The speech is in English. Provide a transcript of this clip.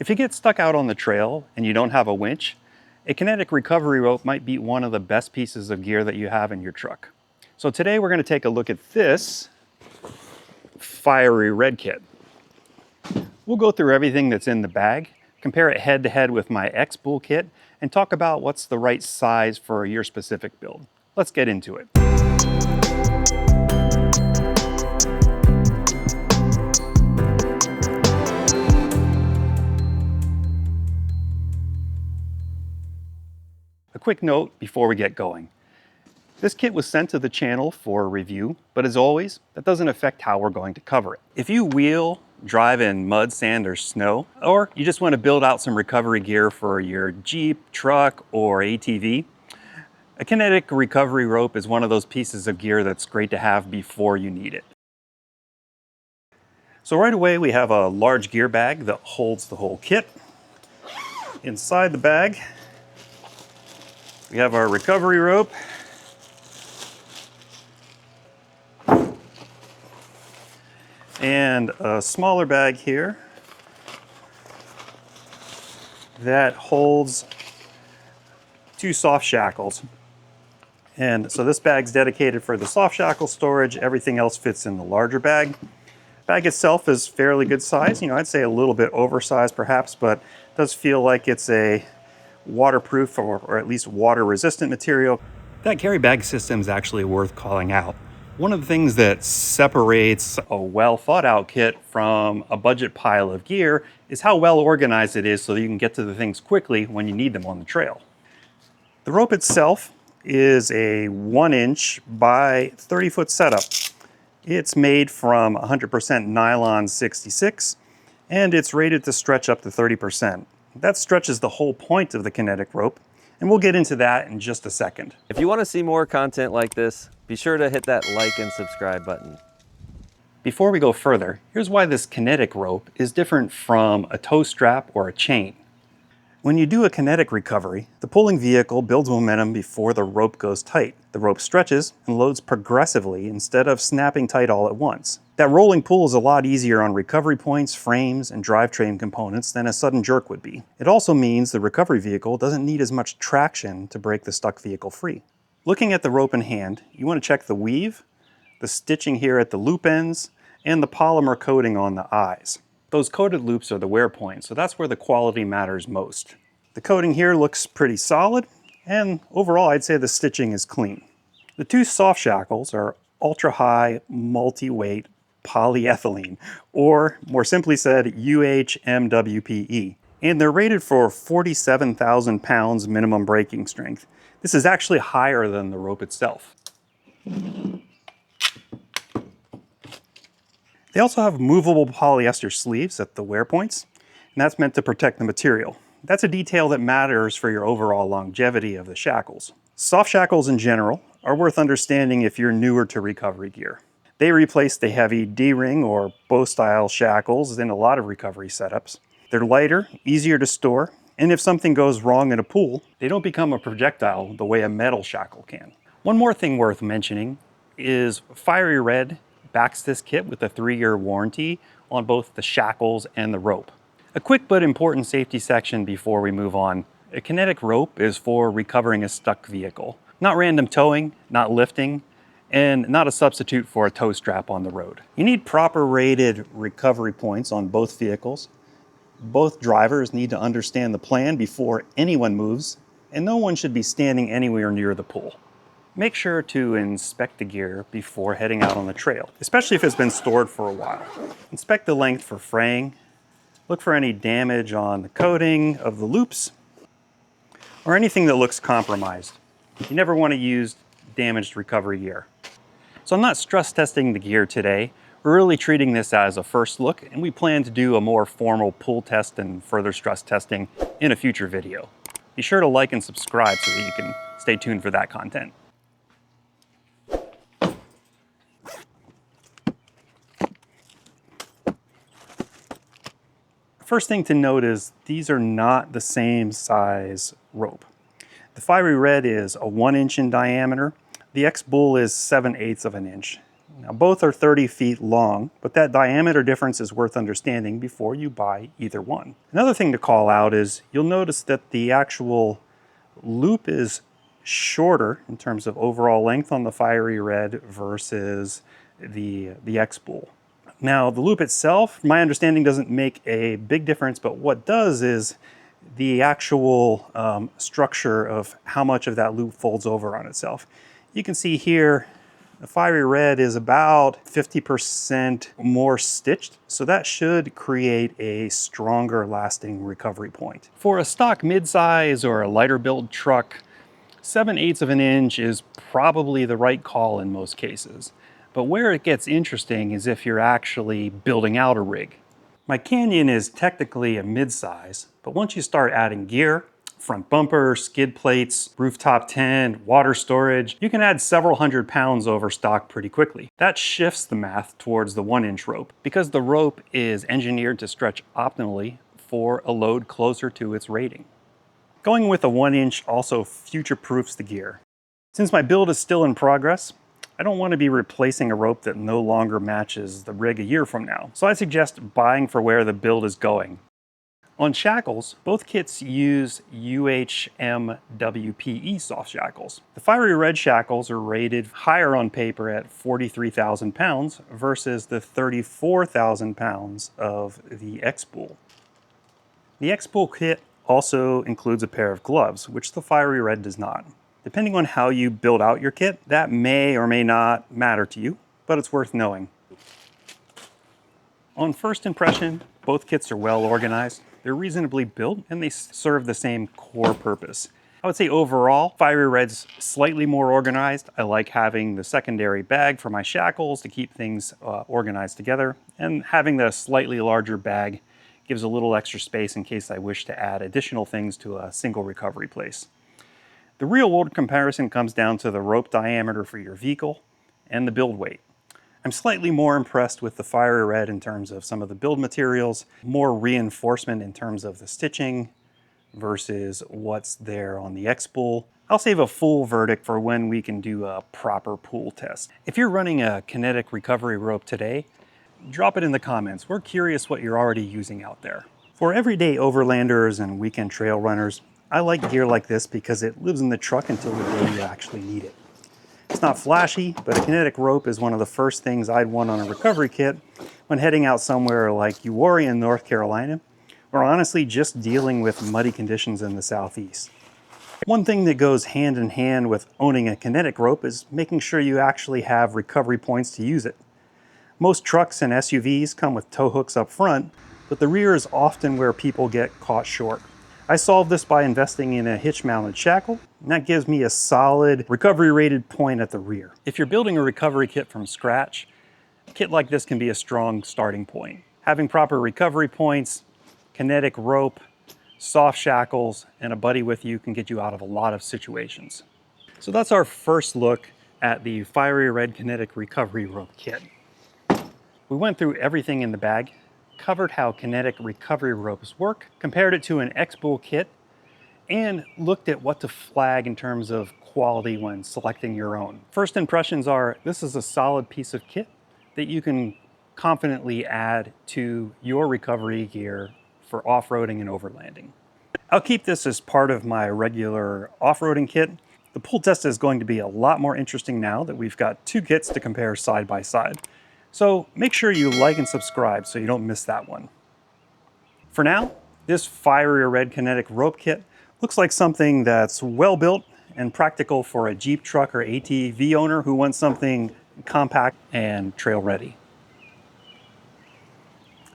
If you get stuck out on the trail and you don't have a winch, a kinetic recovery rope might be one of the best pieces of gear that you have in your truck. So today we're going to take a look at this FieryRed Kit. We'll go through everything that's in the bag, compare it head to head with my X-Bull kit, and talk about what's the right size for your specific build. Let's get into it. A quick note before we get going. This kit was sent to the channel for review, but as always, that doesn't affect how we're going to cover it. If you wheel, drive in mud, sand, or snow, or you just want to build out some recovery gear for your Jeep, truck, or ATV, a kinetic recovery rope is one of those pieces of gear that's great to have before you need it. So right away we have a large gear bag that holds the whole kit. Inside the bag, we have our recovery rope, and a smaller bag here that holds 2 soft shackles. And so this bag's dedicated for the soft shackle storage. Everything else fits in the larger bag. Bag itself is fairly good size. I'd say a little bit oversized perhaps, but it does feel like it's a waterproof or at least water resistant material. That carry bag system is actually worth calling out. One of the things that separates a well thought out kit from a budget pile of gear is how well organized it is so that you can get to the things quickly when you need them on the trail. The rope itself is a 1-inch by 30-foot setup. It's made from 100% nylon 66 and it's rated to stretch up to 30%. That stretches the whole point of the kinetic rope, and we'll get into that in just a second. If you want to see more content like this, be sure to hit that like and subscribe button. Before we go further, here's why this kinetic rope is different from a tow strap or a chain. When you do a kinetic recovery, the pulling vehicle builds momentum before the rope goes tight. The rope stretches and loads progressively instead of snapping tight all at once. That rolling pull is a lot easier on recovery points, frames, and drivetrain components than a sudden jerk would be. It also means the recovery vehicle doesn't need as much traction to break the stuck vehicle free. Looking at the rope in hand, you want to check the weave, the stitching here at the loop ends, and the polymer coating on the eyes. Those coated loops are the wear point, so that's where the quality matters most. The coating here looks pretty solid, and overall I'd say the stitching is clean. The 2 soft shackles are ultra-high multi-weight polyethylene, or more simply said, UHMWPE, and they're rated for 47,000 pounds minimum braking strength. This is actually higher than the rope itself. They also have movable polyester sleeves at the wear points, and that's meant to protect the material. That's a detail that matters for your overall longevity of the shackles. Soft shackles in general are worth understanding if you're newer to recovery gear. They replace the heavy D-ring or bow-style shackles in a lot of recovery setups. They're lighter, easier to store, and if something goes wrong in a pool, they don't become a projectile the way a metal shackle can. One more thing worth mentioning is FieryRed backs this kit with a 3-year warranty on both the shackles and the rope. A quick but important safety section before we move on. A kinetic rope is for recovering a stuck vehicle. Not random towing, not lifting, and not a substitute for a tow strap on the road. You need proper rated recovery points on both vehicles. Both drivers need to understand the plan before anyone moves, and no one should be standing anywhere near the pool. Make sure to inspect the gear before heading out on the trail, especially if it's been stored for a while. Inspect the length for fraying. Look for any damage on the coating of the loops or anything that looks compromised. You never want to use damaged recovery gear. So I'm not stress testing the gear today. We're really treating this as a first look, and we plan to do a more formal pull test and further stress testing in a future video. Be sure to like and subscribe so that you can stay tuned for that content. First thing to note is these are not the same size rope. The FieryRed is a 1 inch in diameter. The X-Bull is 7/8 of an inch. Now both are 30 feet long, but that diameter difference is worth understanding before you buy either one. Another thing to call out is you'll notice that the actual loop is shorter in terms of overall length on the FieryRed versus the X-Spool. Now the loop itself, my understanding, doesn't make a big difference, but what does is the actual structure of how much of that loop folds over on itself. You can see here the FieryRed is about 50% more stitched, so that should create a stronger lasting recovery point. For a stock midsize or a lighter build truck, 7/8 of an inch is probably the right call in most cases. But where it gets interesting is if you're actually building out a rig. My Canyon is technically a midsize, but once you start adding gear, front bumper, skid plates, rooftop tent, water storage, you can add several hundred pounds over stock pretty quickly. That shifts the math towards the 1-inch rope because the rope is engineered to stretch optimally for a load closer to its rating. Going with a 1-inch also future-proofs the gear. Since my build is still in progress, I don't want to be replacing a rope that no longer matches the rig a year from now, so I suggest buying for where the build is going. On shackles, both kits use UHMWPE soft shackles. The FieryRed shackles are rated higher on paper at 43,000 pounds versus the 34,000 pounds of the X-Spool. The X-Spool kit also includes a pair of gloves, which the FieryRed does not. Depending on how you build out your kit, that may or may not matter to you, but it's worth knowing. On first impression, both kits are well organized, they're reasonably built, and they serve the same core purpose. I would say overall, FieryRed's slightly more organized. I like having the secondary bag for my shackles to keep things organized together, and having the slightly larger bag gives a little extra space in case I wish to add additional things to a single recovery place. The real-world comparison comes down to the rope diameter for your vehicle and the build weight. I'm slightly more impressed with the FieryRed in terms of some of the build materials, more reinforcement in terms of the stitching versus what's there on the X-Spool. I'll save a full verdict for when we can do a proper pool test. If you're running a kinetic recovery rope today, drop it in the comments. We're curious what you're already using out there. For everyday overlanders and weekend trail runners, I like gear like this because it lives in the truck until the day you actually need it. It's not flashy, but a kinetic rope is one of the first things I'd want on a recovery kit when heading out somewhere like Uwharrie in North Carolina, or honestly just dealing with muddy conditions in the southeast. One thing that goes hand in hand with owning a kinetic rope is making sure you actually have recovery points to use it. Most trucks and SUVs come with tow hooks up front, but the rear is often where people get caught short. I solved this by investing in a hitch-mounted shackle, and that gives me a solid recovery-rated point at the rear. If you're building a recovery kit from scratch, a kit like this can be a strong starting point. Having proper recovery points, kinetic rope, soft shackles, and a buddy with you can get you out of a lot of situations. So that's our first look at the FieryRed Kinetic Recovery Rope Kit. We went through everything in the bag, covered how kinetic recovery ropes work, compared it to an X-Spool kit, and looked at what to flag in terms of quality when selecting your own. First impressions are, this is a solid piece of kit that you can confidently add to your recovery gear for off-roading and overlanding. I'll keep this as part of my regular off-roading kit. The pool test is going to be a lot more interesting now that we've got two kits to compare side by side. So make sure you like and subscribe so you don't miss that one. For now, this FieryRed Kinetic Rope Kit looks like something that's well built and practical for a Jeep truck or ATV owner who wants something compact and trail ready.